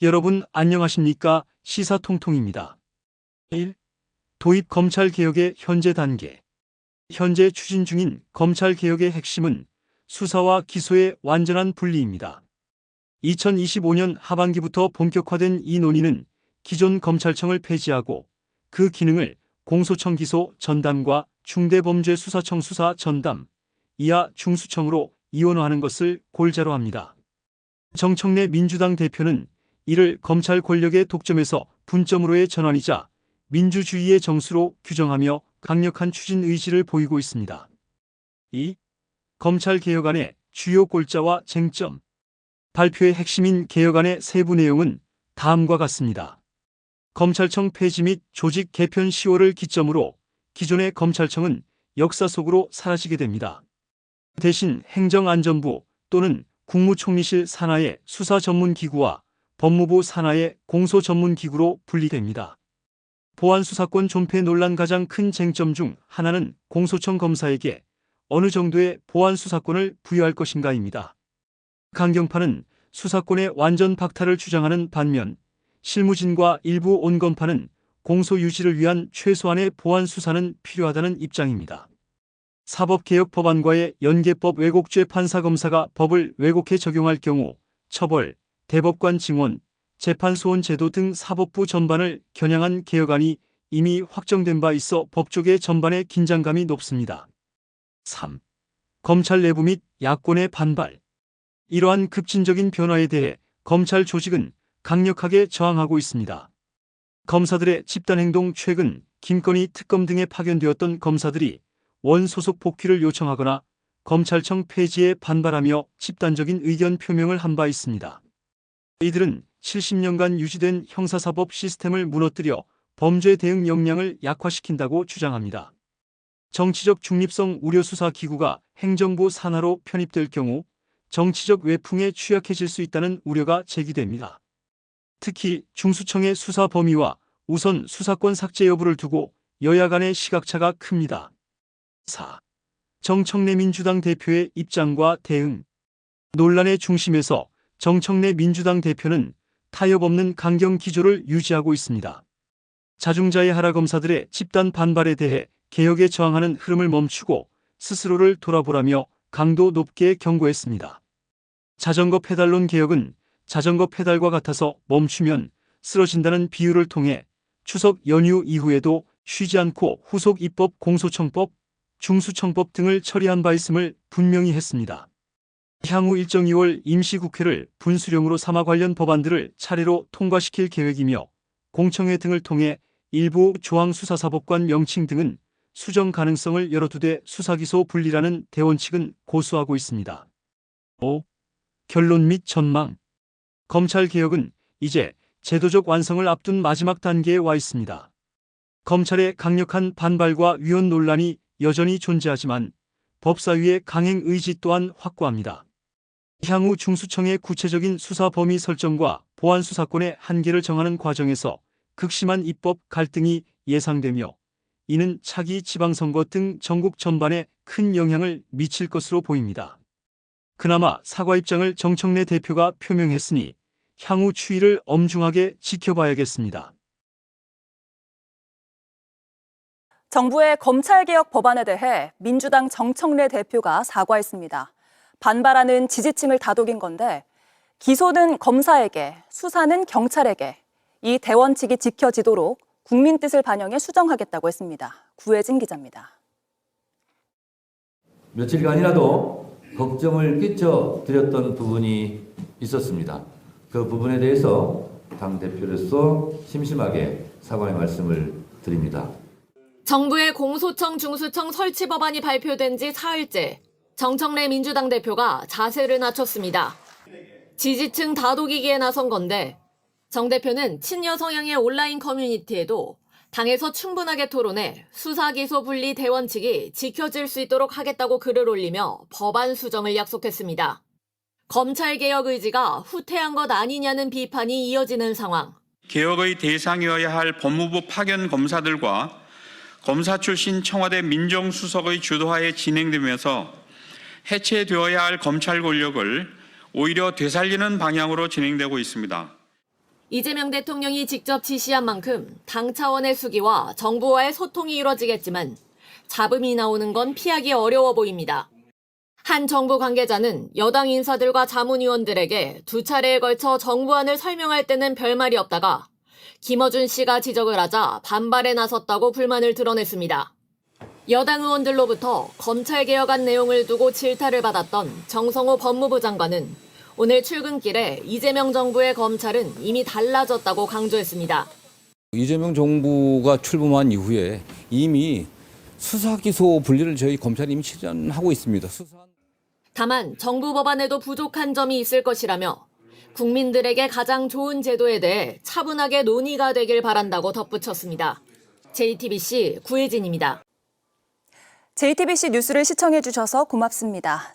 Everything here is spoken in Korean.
여러분 안녕하십니까? 시사통통입니다. 1. 도입 검찰개혁의 현재 단계. 현재 추진 중인 검찰개혁의 핵심은 수사와 기소의 완전한 분리입니다. 2025년 하반기부터 본격화된 이 논의는 기존 검찰청을 폐지하고 그 기능을 공소청 기소 전담과 중대범죄수사청 수사 전담, 이하 중수청으로 이원화하는 것을 골자로 합니다. 정청래 민주당 대표는 이를 검찰 권력의 독점에서 분점으로의 전환이자 민주주의의 정수로 규정하며 강력한 추진 의지를 보이고 있습니다. 2. 검찰개혁안의 주요 골자와 쟁점. 발표의 핵심인 개혁안의 세부 내용은 다음과 같습니다. 검찰청 폐지 및 조직 개편 10월을 기점으로 기존의 검찰청은 역사 속으로 사라지게 됩니다. 대신 행정안전부 또는 국무총리실 산하의 수사전문기구와 법무부 산하의 공소전문기구로 분리됩니다. 보안수사권 존폐 논란 가장 큰 쟁점 중 하나는 공소청 검사에게 어느 정도의 보안수사권을 부여할 것인가입니다. 강경파는 수사권의 완전 박탈을 주장하는 반면 실무진과 일부 온건파는 공소 유지를 위한 최소한의 보안수사는 필요하다는 입장입니다. 사법개혁 법안과의 연계법 왜곡죄 판사검사가 법을 왜곡해 적용할 경우 처벌, 대법관 증원, 재판소원 제도 등 사법부 전반을 겨냥한 개혁안이 이미 확정된 바 있어 법조계 전반의 긴장감이 높습니다. 3. 검찰 내부 및 야권의 반발. 이러한 급진적인 변화에 대해 검찰 조직은 강력하게 저항하고 있습니다. 검사들의 집단행동. 최근 김건희 특검 등에 파견되었던 검사들이 원소속 복귀를 요청하거나 검찰청 폐지에 반발하며 집단적인 의견 표명을 한 바 있습니다. 이들은 70년간 유지된 형사사법 시스템을 무너뜨려 범죄 대응 역량을 약화시킨다고 주장합니다. 정치적 중립성 우려 수사기구가 행정부 산하로 편입될 경우 정치적 외풍에 취약해질 수 있다는 우려가 제기됩니다. 특히 중수청의 수사 범위와 우선 수사권 삭제 여부를 두고 여야 간의 시각차가 큽니다. 4. 정청래 민주당 대표의 입장과 대응. 논란의 중심에서 정청래 민주당 대표는 타협 없는 강경 기조를 유지하고 있습니다. 자중자애 하라 검사들의 집단 반발에 대해 개혁에 저항하는 흐름을 멈추고 스스로를 돌아보라며 강도 높게 경고했습니다. 자전거 페달론 개혁은 자전거 페달과 같아서 멈추면 쓰러진다는 비유를 통해 추석 연휴 이후에도 쉬지 않고 후속 입법 공소청법, 중수청법 등을 처리한 바 있음을 분명히 했습니다. 향후 일정 2월 임시국회를 분수령으로 삼아 관련 법안들을 차례로 통과시킬 계획이며 공청회 등을 통해 일부 중앙수사사법관 명칭 등은 수정 가능성을 열어두되 수사기소 분리라는 대원 측은 고수하고 있습니다. 5. 결론 및 전망. 검찰개혁은 이제 제도적 완성을 앞둔 마지막 단계에 와 있습니다. 검찰의 강력한 반발과 위헌 논란이 여전히 존재하지만 법사위의 강행 의지 또한 확고합니다. 향후 중수청의 구체적인 수사 범위 설정과 보안 수사권의 한계를 정하는 과정에서 극심한 입법 갈등이 예상되며 이는 차기 지방선거 등 전국 전반에 큰 영향을 미칠 것으로 보입니다. 그나마 사과 입장을 정청래 대표가 표명했으니 향후 추이를 엄중하게 지켜봐야겠습니다. 정부의 검찰개혁 법안에 대해 민주당 정청래 대표가 사과했습니다. 반발하는 지지층을 다독인 건데 기소는 검사에게, 수사는 경찰에게 이 대원칙이 지켜지도록 국민 뜻을 반영해 수정하겠다고 했습니다. 구혜진 기자입니다. 며칠간이라도 걱정을 끼쳐드렸던 부분이 있었습니다. 그 부분에 대해서 당대표로서 심심하게 사과의 말씀을 드립니다. 정부의 공소청 중수청 설치 법안이 발표된 지 사흘째 정청래 민주당 대표가 자세를 낮췄습니다. 지지층 다독이기에 나선 건데 정 대표는 친여 성향의 온라인 커뮤니티에도 당에서 충분하게 토론해 수사 기소 분리 대원칙이 지켜질 수 있도록 하겠다고 글을 올리며 법안 수정을 약속했습니다. 검찰개혁 의지가 후퇴한 것 아니냐는 비판이 이어지는 상황. 개혁의 대상이어야 할 법무부 파견 검사들과 검사 출신 청와대 민정수석의 주도하에 진행되면서 해체되어야 할 검찰 권력을 오히려 되살리는 방향으로 진행되고 있습니다. 이재명 대통령이 직접 지시한 만큼 당 차원의 수기와 정부와의 소통이 이뤄지겠지만 잡음이 나오는 건 피하기 어려워 보입니다. 한 정부 관계자는 여당 인사들과 자문위원들에게 2차례에 걸쳐 정부안을 설명할 때는 별말이 없다가 김어준 씨가 지적을 하자 반발에 나섰다고 불만을 드러냈습니다. 여당 의원들로부터 검찰개혁안 내용을 두고 질타를 받았던 정성호 법무부 장관은 오늘 출근길에 이재명 정부의 검찰은 이미 달라졌다고 강조했습니다. 이재명 정부가 출범한 이후에 이미 수사 기소 분리를 저희 검찰이 이미 실현하고 있습니다. 다만 정부 법안에도 부족한 점이 있을 것이라며 국민들에게 가장 좋은 제도에 대해 차분하게 논의가 되길 바란다고 덧붙였습니다. JTBC 구혜진입니다. JTBC 뉴스를 시청해 주셔서 고맙습니다.